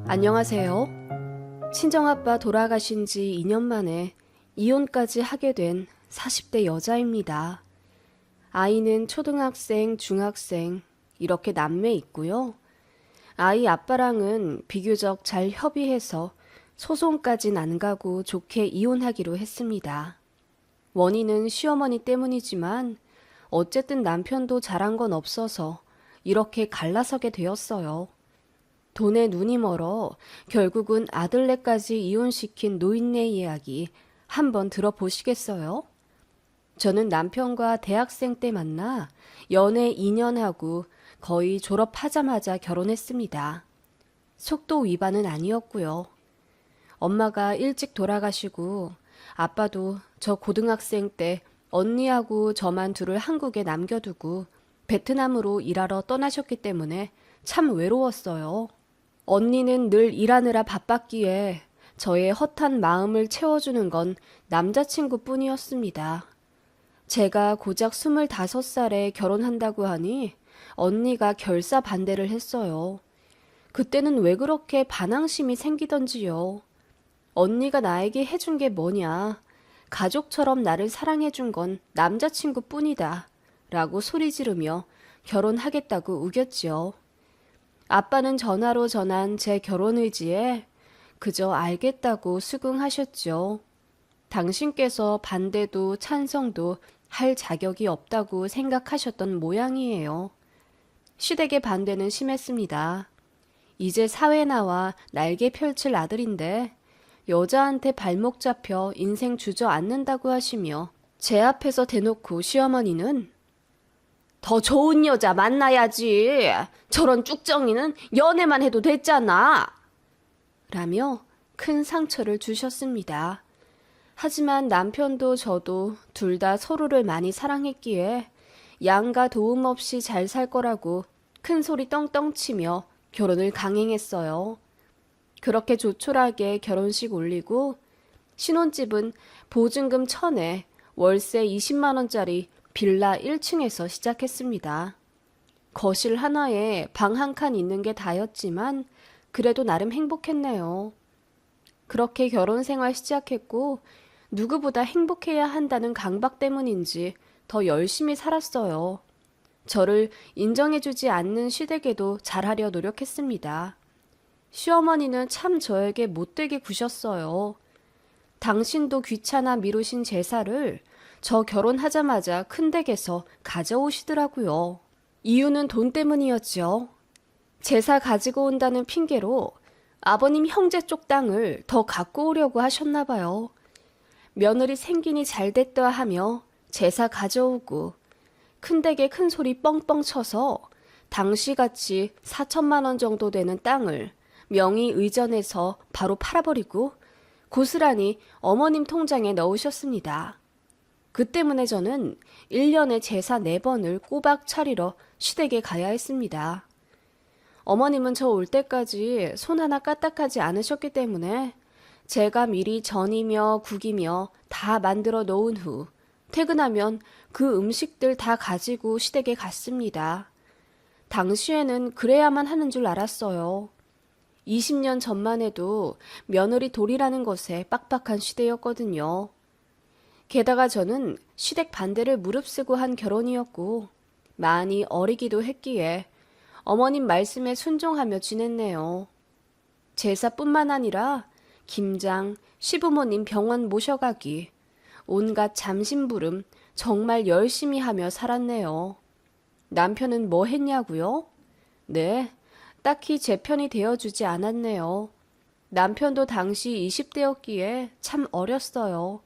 안녕하세요. 친정아빠 돌아가신 지 2년 만에 이혼까지 하게 된 40대 여자입니다. 아이는 초등학생, 중학생 이렇게 남매 있고요. 아이 아빠랑은 비교적 잘 협의해서 소송까진 안 가고 좋게 이혼하기로 했습니다. 원인은 시어머니 때문이지만 어쨌든 남편도 잘한 건 없어서 이렇게 갈라서게 되었어요. 돈에 눈이 멀어 결국은 아들네까지 이혼시킨 노인네 이야기 한번 들어보시겠어요? 저는 남편과 대학생 때 만나 연애 2년 하고 거의 졸업하자마자 결혼했습니다. 속도 위반은 아니었고요. 엄마가 일찍 돌아가시고 아빠도 저 고등학생 때 언니하고 저만 둘을 한국에 남겨두고 베트남으로 일하러 떠나셨기 때문에 참 외로웠어요. 언니는 늘 일하느라 바빴기에 저의 허탄 마음을 채워주는 건 남자친구뿐이었습니다. 제가 고작 25살에 결혼한다고 하니 언니가 결사 반대를 했어요. 그때는 왜 그렇게 반항심이 생기던지요. 언니가 나에게 해준 게 뭐냐. 가족처럼 나를 사랑해준 건 남자친구뿐이다. 라고 소리 지르며 결혼하겠다고 우겼지요. 아빠는 전화로 전한 제 결혼 의지에 그저 알겠다고 수긍하셨죠. 당신께서 반대도 찬성도 할 자격이 없다고 생각하셨던 모양이에요. 시댁의 반대는 심했습니다. 이제 사회 나와 날개 펼칠 아들인데 여자한테 발목 잡혀 인생 주저앉는다고 하시며 제 앞에서 대놓고 시어머니는 더 좋은 여자 만나야지. 저런 쭉정이는 연애만 해도 됐잖아. 라며 큰 상처를 주셨습니다. 하지만 남편도 저도 둘 다 서로를 많이 사랑했기에 양가 도움 없이 잘 살 거라고 큰 소리 떵떵 치며 결혼을 강행했어요. 그렇게 조촐하게 결혼식 올리고 신혼집은 보증금 1,000에 월세 20만 원짜리 빌라 1층에서 시작했습니다. 거실 하나에 방 한 칸 있는 게 다였지만 그래도 나름 행복했네요. 그렇게 결혼 생활 시작했고 누구보다 행복해야 한다는 강박 때문인지 더 열심히 살았어요. 저를 인정해주지 않는 시댁에도 잘하려 노력했습니다. 시어머니는 참 저에게 못되게 구셨어요. 당신도 귀찮아 미루신 제사를 저 결혼하자마자 큰 댁에서 가져오시더라고요. 이유는 돈 때문이었죠. 제사 가지고 온다는 핑계로 아버님 형제 쪽 땅을 더 갖고 오려고 하셨나 봐요. 며느리 생긴이 잘됐다 하며 제사 가져오고 큰댁에 큰 소리 뻥뻥 쳐서 당시같이 4천만 원 정도 되는 땅을 명의 의전해서 바로 팔아버리고 고스란히 어머님 통장에 넣으셨습니다. 그 때문에 저는 1년에 제사 4번을 꼬박 차리러 시댁에 가야 했습니다. 어머님은 저 올 때까지 손 하나 까딱하지 않으셨기 때문에 제가 미리 전이며 국이며 다 만들어 놓은 후 퇴근하면 그 음식들 다 가지고 시댁에 갔습니다. 당시에는 그래야만 하는 줄 알았어요. 20년 전만 해도 며느리 돌이라는 것에 빡빡한 시대였거든요. 게다가 저는 시댁 반대를 무릅쓰고 한 결혼이었고 많이 어리기도 했기에 어머님 말씀에 순종하며 지냈네요. 제사뿐만 아니라 김장, 시부모님 병원 모셔가기, 온갖 잠심부름 정말 열심히 하며 살았네요. 남편은 뭐 했냐고요? 네, 딱히 제 편이 되어주지 않았네요. 남편도 당시 20대였기에 참 어렸어요.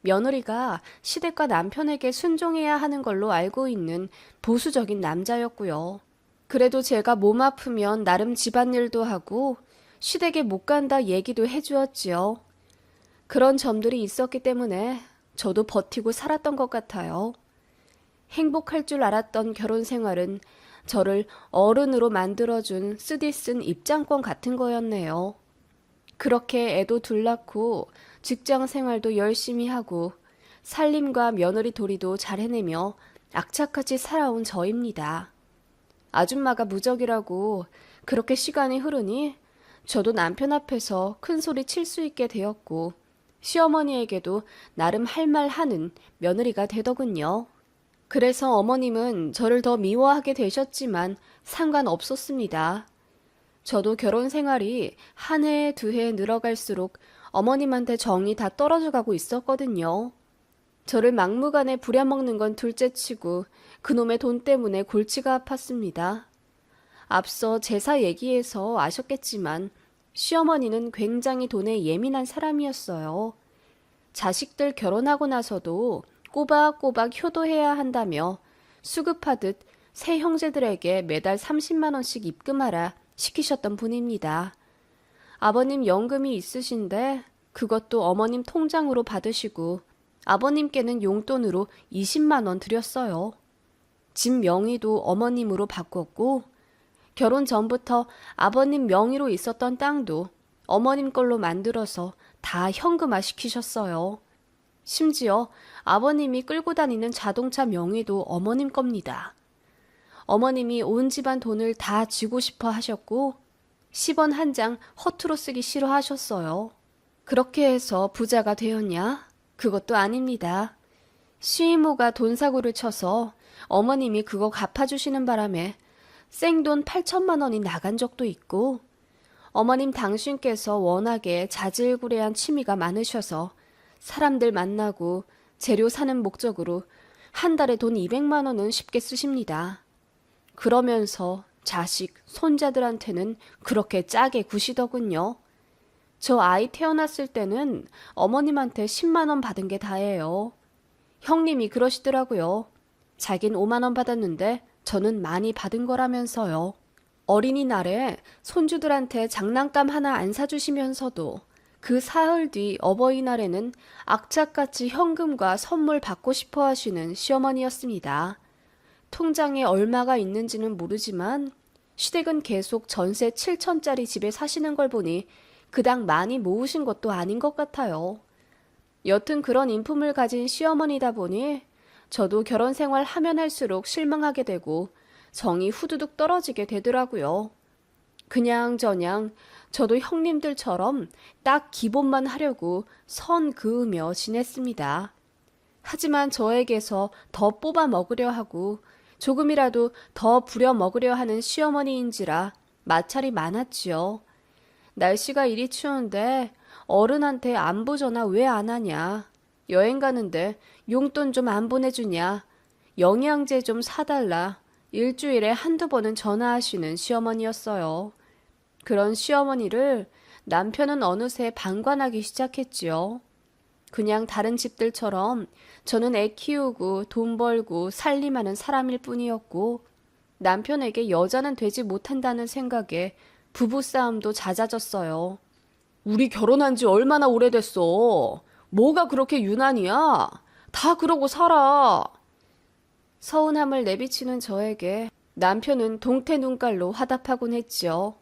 며느리가 시댁과 남편에게 순종해야 하는 걸로 알고 있는 보수적인 남자였고요. 그래도 제가 몸 아프면 나름 집안일도 하고 시댁에 못 간다 얘기도 해주었지요. 그런 점들이 있었기 때문에 저도 버티고 살았던 것 같아요. 행복할 줄 알았던 결혼 생활은 저를 어른으로 만들어준 쓰디쓴 입장권 같은 거였네요. 그렇게 애도 둘 낳고 직장 생활도 열심히 하고 살림과 며느리 도리도 잘 해내며 악착같이 살아온 저입니다. 아줌마가 무적이라고 그렇게 시간이 흐르니 저도 남편 앞에서 큰 소리 칠 수 있게 되었고 시어머니에게도 나름 할 말 하는 며느리가 되더군요. 그래서 어머님은 저를 더 미워하게 되셨지만 상관없었습니다. 저도 결혼 생활이 한 해, 두 해 늘어갈수록 어머님한테 정이 다 떨어져 가고 있었거든요. 저를 막무가내 부려먹는 건 둘째치고 그놈의 돈 때문에 골치가 아팠습니다. 앞서 제사 얘기에서 아셨겠지만 시어머니는 굉장히 돈에 예민한 사람이었어요. 자식들 결혼하고 나서도 꼬박꼬박 효도해야 한다며 수급하듯 새 형제들에게 매달 30만 원씩 입금하라 시키셨던 분입니다. 아버님 연금이 있으신데 그것도 어머님 통장으로 받으시고 아버님께는 용돈으로 20만 원 드렸어요. 집 명의도 어머님으로 바꿨고 결혼 전부터 아버님 명의로 있었던 땅도 어머님 걸로 만들어서 다 현금화 시키셨어요. 심지어 아버님이 끌고 다니는 자동차 명의도 어머님 겁니다. 어머님이 온 집안 돈을 다 쥐고 싶어 하셨고 10원 한 장 허투루 쓰기 싫어하셨어요. 그렇게 해서 부자가 되었냐? 그것도 아닙니다. 시이모가 돈사고를 쳐서 어머님이 그거 갚아주시는 바람에 생돈 8천만 원이 나간 적도 있고 어머님 당신께서 워낙에 자질구레한 취미가 많으셔서 사람들 만나고 재료 사는 목적으로 한 달에 돈 200만 원은 쉽게 쓰십니다. 그러면서 자식, 손자들한테는 그렇게 짜게 구시더군요. 저 아이 태어났을 때는 어머님한테 10만 원 받은 게 다예요. 형님이 그러시더라고요. 자긴 5만 원 받았는데 저는 많이 받은 거라면서요. 어린이날에 손주들한테 장난감 하나 안 사주시면서도 그 사흘 뒤 어버이날에는 악착같이 현금과 선물 받고 싶어 하시는 시어머니였습니다. 통장에 얼마가 있는지는 모르지만 시댁은 계속 전세 7천짜리 집에 사시는 걸 보니 그닥 많이 모으신 것도 아닌 것 같아요. 여튼 그런 인품을 가진 시어머니다 보니 저도 결혼 생활 하면 할수록 실망하게 되고 정이 후두둑 떨어지게 되더라고요. 그냥저냥 저도 형님들처럼 딱 기본만 하려고 선 그으며 지냈습니다. 하지만 저에게서 더 뽑아 먹으려 하고 조금이라도 더 부려 먹으려 하는 시어머니인지라 마찰이 많았지요. 날씨가 이리 추운데 어른한테 안부 전화 왜 안 하냐? 여행 가는데 용돈 좀 안 보내주냐? 영양제 좀 사달라. 일주일에 한두 번은 전화하시는 시어머니였어요. 그런 시어머니를 남편은 어느새 방관하기 시작했지요. 그냥 다른 집들처럼 저는 애 키우고 돈 벌고 살림하는 사람일 뿐이었고 남편에게 여자는 되지 못한다는 생각에 부부싸움도 잦아졌어요. 우리 결혼한 지 얼마나 오래됐어. 뭐가 그렇게 유난이야? 다 그러고 살아. 서운함을 내비치는 저에게 남편은 동태 눈깔로 화답하곤 했지요.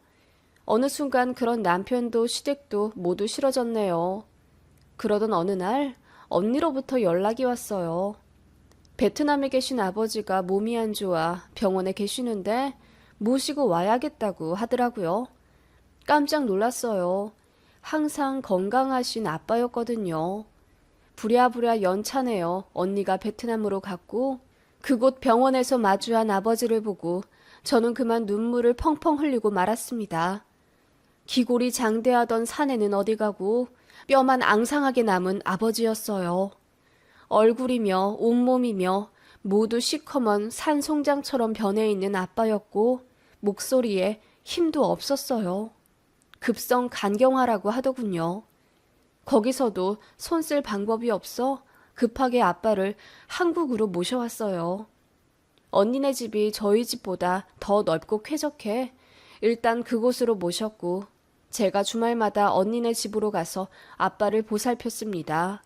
어느 순간 그런 남편도 시댁도 모두 싫어졌네요. 그러던 어느 날 언니로부터 연락이 왔어요. 베트남에 계신 아버지가 몸이 안 좋아 병원에 계시는데 모시고 와야겠다고 하더라고요. 깜짝 놀랐어요. 항상 건강하신 아빠였거든요. 부랴부랴 연차내어 언니가 베트남으로 갔고 그곳 병원에서 마주한 아버지를 보고 저는 그만 눈물을 펑펑 흘리고 말았습니다. 기골이 장대하던 사내는 어디 가고 뼈만 앙상하게 남은 아버지였어요. 얼굴이며 온몸이며 모두 시커먼 산송장처럼 변해 있는 아빠였고 목소리에 힘도 없었어요. 급성 간경화라고 하더군요. 거기서도 손 쓸 방법이 없어 급하게 아빠를 한국으로 모셔왔어요. 언니네 집이 저희 집보다 더 넓고 쾌적해 일단 그곳으로 모셨고 제가 주말마다 언니네 집으로 가서 아빠를 보살폈습니다.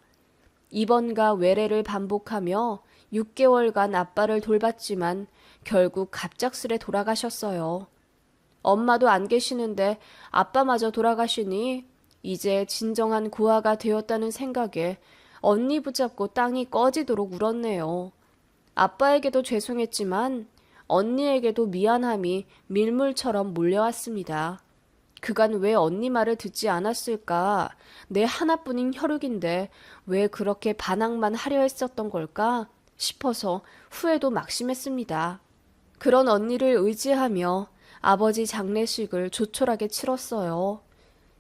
입원과 외래를 반복하며 6개월간 아빠를 돌봤지만 결국 갑작스레 돌아가셨어요. 엄마도 안 계시는데 아빠마저 돌아가시니 이제 진정한 고아가 되었다는 생각에 언니 붙잡고 땅이 꺼지도록 울었네요. 아빠에게도 죄송했지만 언니에게도 미안함이 밀물처럼 몰려왔습니다. 그간 왜 언니 말을 듣지 않았을까? 내 하나뿐인 혈육인데 왜 그렇게 반항만 하려 했었던 걸까? 싶어서 후회도 막심했습니다. 그런 언니를 의지하며 아버지 장례식을 조촐하게 치렀어요.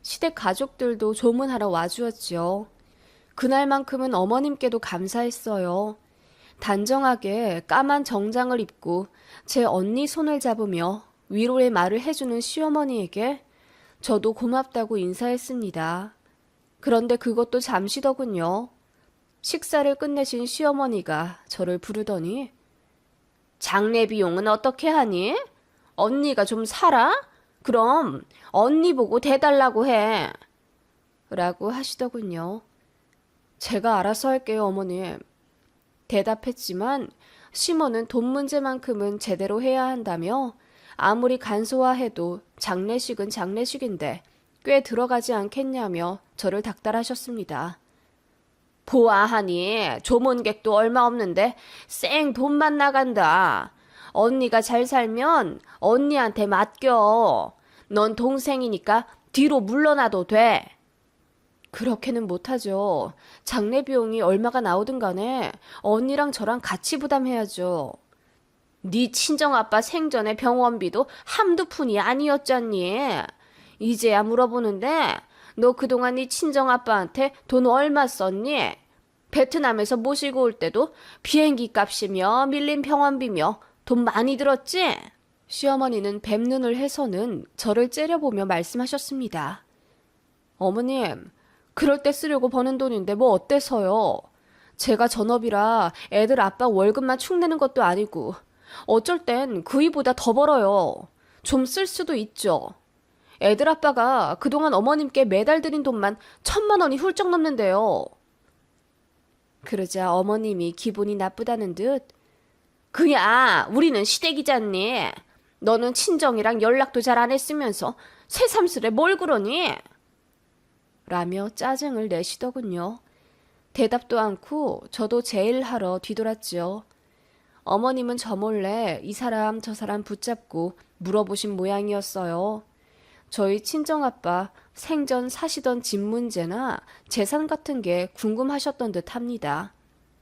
시댁 가족들도 조문하러 와주었지요. 그날만큼은 어머님께도 감사했어요. 단정하게 까만 정장을 입고 제 언니 손을 잡으며 위로의 말을 해주는 시어머니에게 저도 고맙다고 인사했습니다. 그런데 그것도 잠시더군요. 식사를 끝내신 시어머니가 저를 부르더니 장례 비용은 어떻게 하니? 언니가 좀 살아? 그럼 언니 보고 대달라고 해. 라고 하시더군요. 제가 알아서 할게요, 어머님. 대답했지만 시모는 돈 문제만큼은 제대로 해야 한다며 아무리 간소화해도 장례식은 장례식인데 꽤 들어가지 않겠냐며 저를 닥달하셨습니다. 보아하니 조문객도 얼마 없는데 쌩 돈만 나간다. 언니가 잘 살면 언니한테 맡겨. 넌 동생이니까 뒤로 물러나도 돼. 그렇게는 못하죠. 장례 비용이 얼마가 나오든 간에 언니랑 저랑 같이 부담해야죠. 네 친정아빠 생전에 병원비도 한두 푼이 아니었잖니. 이제야 물어보는데 너 그동안 네 친정아빠한테 돈 얼마 썼니? 베트남에서 모시고 올 때도 비행기 값이며 밀린 병원비며 돈 많이 들었지? 시어머니는 뱀눈을 해서는 저를 째려보며 말씀하셨습니다. 어머님, 그럴 때 쓰려고 버는 돈인데 뭐 어때서요? 제가 전업이라 애들 아빠 월급만 축 내는 것도 아니고 어쩔 땐 그이보다 더 벌어요. 좀 쓸 수도 있죠. 애들 아빠가 그동안 어머님께 매달 드린 돈만 1,000만 원이 훌쩍 넘는데요. 그러자 어머님이 기분이 나쁘다는 듯 그야 우리는 시댁이잖니. 너는 친정이랑 연락도 잘 안 했으면서 새삼스레 뭘 그러니? 라며 짜증을 내시더군요. 대답도 않고 저도 제 일 하러 뒤돌았지요. 어머님은 저 몰래 이 사람 저 사람 붙잡고 물어보신 모양이었어요. 저희 친정아빠 생전 사시던 집 문제나 재산 같은 게 궁금하셨던 듯 합니다.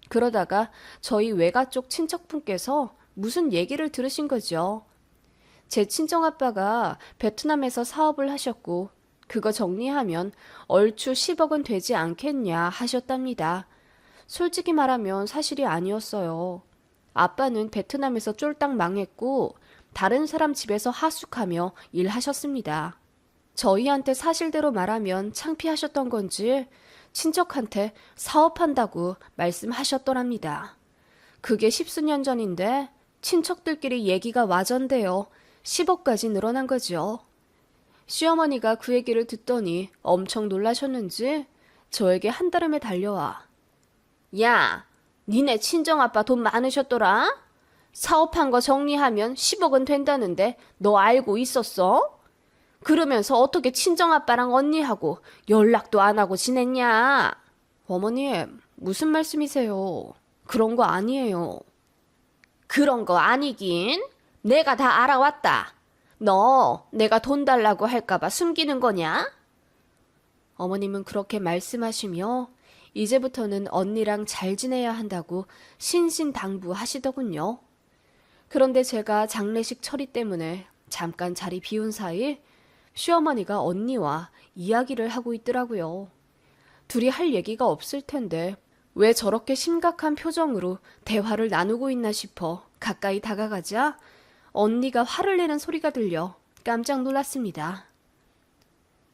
그러다가 저희 외가 쪽 친척분께서 무슨 얘기를 들으신 거죠. 제 친정아빠가 베트남에서 사업을 하셨고 그거 정리하면 얼추 10억은 되지 않겠냐 하셨답니다. 솔직히 말하면 사실이 아니었어요. 아빠는 베트남에서 쫄딱 망했고 다른 사람 집에서 하숙하며 일하셨습니다. 저희한테 사실대로 말하면 창피하셨던 건지 친척한테 사업한다고 말씀하셨더랍니다. 그게 10수년 전인데 친척들끼리 얘기가 와전되어 10억까지 늘어난 거죠. 시어머니가 그 얘기를 듣더니 엄청 놀라셨는지 저에게 한달음에 달려와 야, 니네 친정아빠 돈 많으셨더라? 사업한 거 정리하면 10억은 된다는데 너 알고 있었어? 그러면서 어떻게 친정아빠랑 언니하고 연락도 안 하고 지냈냐? 어머님, 무슨 말씀이세요? 그런 거 아니에요. 그런 거 아니긴? 내가 다 알아왔다. 너 내가 돈 달라고 할까봐 숨기는 거냐? 어머님은 그렇게 말씀하시며 이제부터는 언니랑 잘 지내야 한다고 신신당부하시더군요. 그런데 제가 장례식 처리 때문에 잠깐 자리 비운 사이 시어머니가 언니와 이야기를 하고 있더라고요. 둘이 할 얘기가 없을 텐데 왜 저렇게 심각한 표정으로 대화를 나누고 있나 싶어 가까이 다가가자 언니가 화를 내는 소리가 들려 깜짝 놀랐습니다.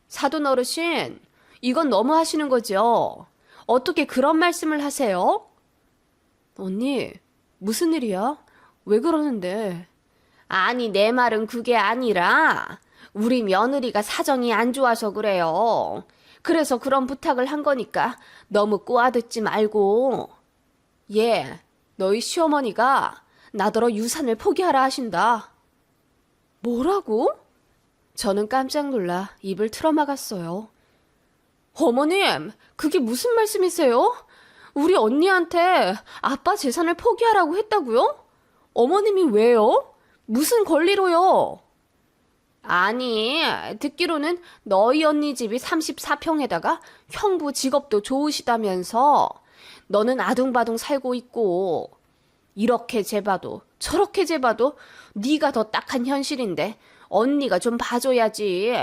사돈 어르신, 이건 너무 하시는 거죠? 어떻게 그런 말씀을 하세요? 언니, 무슨 일이야? 왜 그러는데? 아니, 내 말은 그게 아니라 우리 며느리가 사정이 안 좋아서 그래요. 그래서 그런 부탁을 한 거니까 너무 꼬아듣지 말고. 예, 너희 시어머니가 나더러 유산을 포기하라 하신다. 뭐라고? 저는 깜짝 놀라 입을 틀어막았어요. 어머님, 그게 무슨 말씀이세요? 우리 언니한테 아빠 재산을 포기하라고 했다고요? 어머님이 왜요? 무슨 권리로요? 아니, 듣기로는 너희 언니 집이 34평에다가 형부 직업도 좋으시다면서 너는 아둥바둥 살고 있고 이렇게 재봐도 저렇게 재봐도 네가 더 딱한 현실인데 언니가 좀 봐줘야지.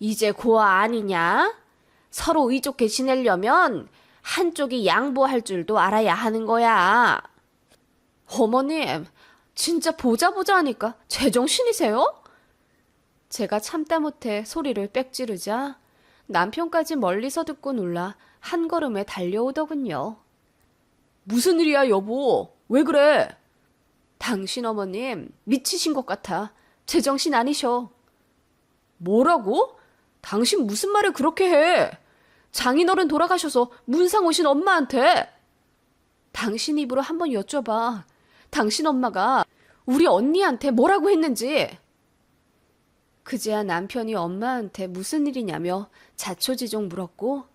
이제 고아 아니냐? 서로 의좋게 지내려면 한쪽이 양보할 줄도 알아야 하는 거야. 어머님, 진짜 보자 하니까 제정신이세요? 제가 참다 못해 소리를 빽 지르자 남편까지 멀리서 듣고 놀라 한 걸음에 달려오더군요. 무슨 일이야, 여보? 왜 그래? 당신 어머님 미치신 것 같아. 제정신 아니셔. 뭐라고? 당신 무슨 말을 그렇게 해? 장인어른 돌아가셔서 문상 오신 엄마한테. 당신 입으로 한번 여쭤봐. 당신 엄마가 우리 언니한테 뭐라고 했는지. 그제야 남편이 엄마한테 무슨 일이냐며 자초지종 물었고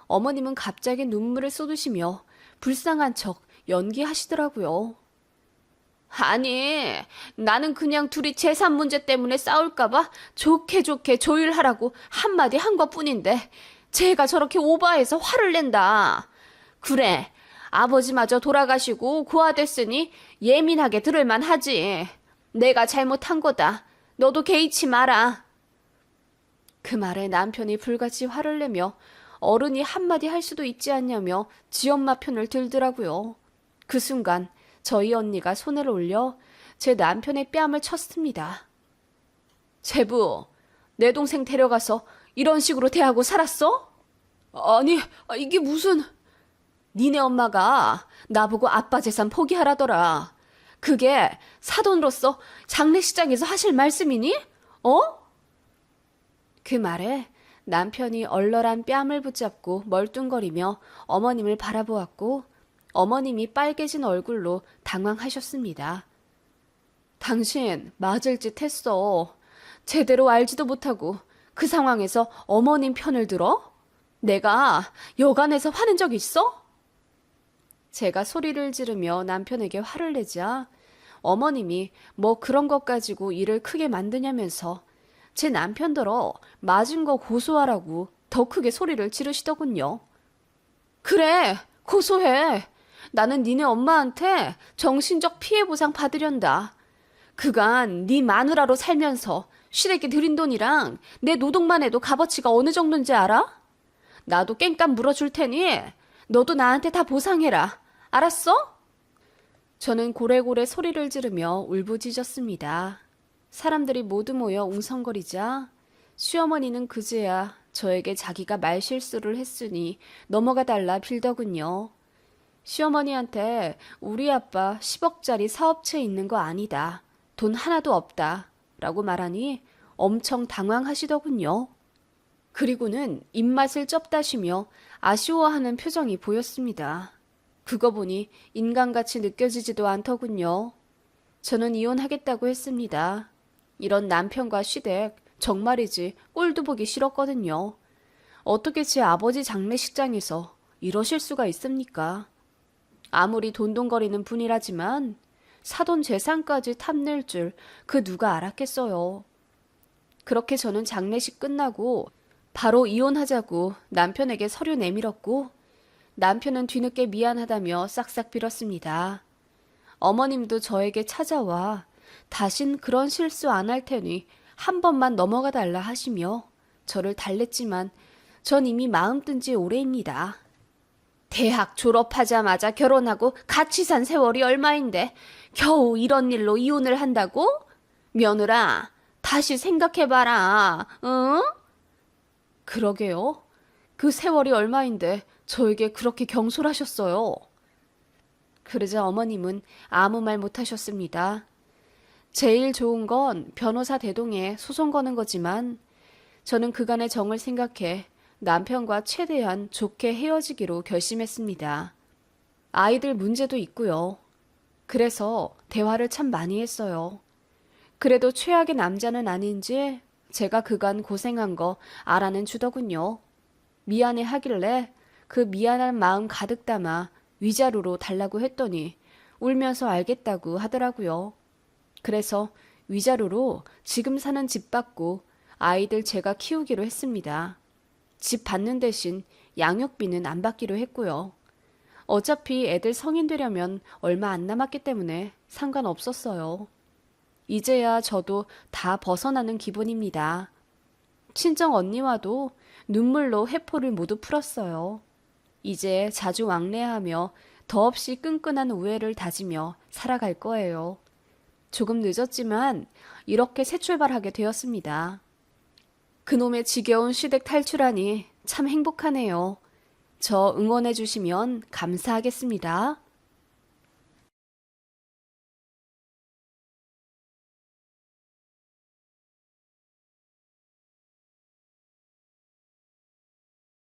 어머님은 갑자기 눈물을 쏟으시며 불쌍한 척 연기하시더라고요. 아니, 나는 그냥 둘이 재산 문제 때문에 싸울까봐 좋게 조율하라고 한마디 한 것뿐인데 쟤가 저렇게 오버해서 화를 낸다. 그래, 아버지마저 돌아가시고 고아됐으니 예민하게 들을만 하지. 내가 잘못한 거다. 너도 개의치 마라. 그 말에 남편이 불같이 화를 내며 어른이 한마디 할 수도 있지 않냐며 지엄마 편을 들더라고요. 그 순간 저희 언니가 손을 올려 제 남편의 뺨을 쳤습니다. 제부, 내 동생 데려가서 이런 식으로 대하고 살았어? 아니, 이게 무슨... 니네 엄마가 나보고 아빠 재산 포기하라더라. 그게 사돈으로서 장례식장에서 하실 말씀이니? 어? 그 말에 남편이 얼얼한 뺨을 붙잡고 멀뚱거리며 어머님을 바라보았고 어머님이 빨개진 얼굴로 당황하셨습니다. 당신 맞을 짓 했어. 제대로 알지도 못하고 그 상황에서 어머님 편을 들어? 내가 여간해서 화낸 적 있어? 제가 소리를 지르며 남편에게 화를 내자 어머님이 뭐 그런 것 가지고 일을 크게 만드냐면서 제 남편더러 맞은 거 고소하라고 더 크게 소리를 지르시더군요. 그래, 고소해. 나는 니네 엄마한테 정신적 피해 보상 받으련다. 그간 네 마누라로 살면서 시댁에 들인 돈이랑 내 노동만 해도 값어치가 어느 정도인지 알아? 나도 깽값 물어줄 테니 너도 나한테 다 보상해라. 알았어? 저는 고래고래 소리를 지르며 울부짖었습니다. 사람들이 모두 모여 웅성거리자 시어머니는 그제야 저에게 자기가 말실수를 했으니 넘어가 달라 빌더군요. 시어머니한테 우리 아빠 10억짜리 사업체 있는 거 아니다. 돈 하나도 없다. 라고 말하니 엄청 당황하시더군요. 그리고는 입맛을 쩝다시며 아쉬워하는 표정이 보였습니다. 그거 보니 인간같이 느껴지지도 않더군요. 저는 이혼하겠다고 했습니다. 이런 남편과 시댁 정말이지 꼴도 보기 싫었거든요. 어떻게 제 아버지 장례식장에서 이러실 수가 있습니까? 아무리 돈돈거리는 분이라지만 사돈 재산까지 탐낼 줄 그 누가 알았겠어요. 그렇게 저는 장례식 끝나고 바로 이혼하자고 남편에게 서류 내밀었고 남편은 뒤늦게 미안하다며 싹싹 빌었습니다. 어머님도 저에게 찾아와 다신 그런 실수 안 할 테니 한 번만 넘어가 달라 하시며 저를 달랬지만 전 이미 마음 뜬 지 오래입니다. 대학 졸업하자마자 결혼하고 같이 산 세월이 얼마인데 겨우 이런 일로 이혼을 한다고? 며느라, 다시 생각해봐라, 응? 그러게요. 그 세월이 얼마인데 저에게 그렇게 경솔하셨어요. 그러자 어머님은 아무 말 못하셨습니다. 제일 좋은 건 변호사 대동에 소송 거는 거지만 저는 그간의 정을 생각해 남편과 최대한 좋게 헤어지기로 결심했습니다. 아이들 문제도 있고요. 그래서 대화를 참 많이 했어요. 그래도 최악의 남자는 아닌지 제가 그간 고생한 거 알아는 주더군요. 미안해 하길래 그 미안한 마음 가득 담아 위자료로 달라고 했더니 울면서 알겠다고 하더라고요. 그래서 위자료로 지금 사는 집 받고 아이들 제가 키우기로 했습니다. 집 받는 대신 양육비는 안 받기로 했고요. 어차피 애들 성인 되려면 얼마 안 남았기 때문에 상관없었어요. 이제야 저도 다 벗어나는 기분입니다. 친정 언니와도 눈물로 회포를 모두 풀었어요. 이제 자주 왕래하며 더없이 끈끈한 우애를 다지며 살아갈 거예요. 조금 늦었지만 이렇게 새 출발하게 되었습니다. 그놈의 지겨운 시댁 탈출하니 참 행복하네요. 저 응원해 주시면 감사하겠습니다.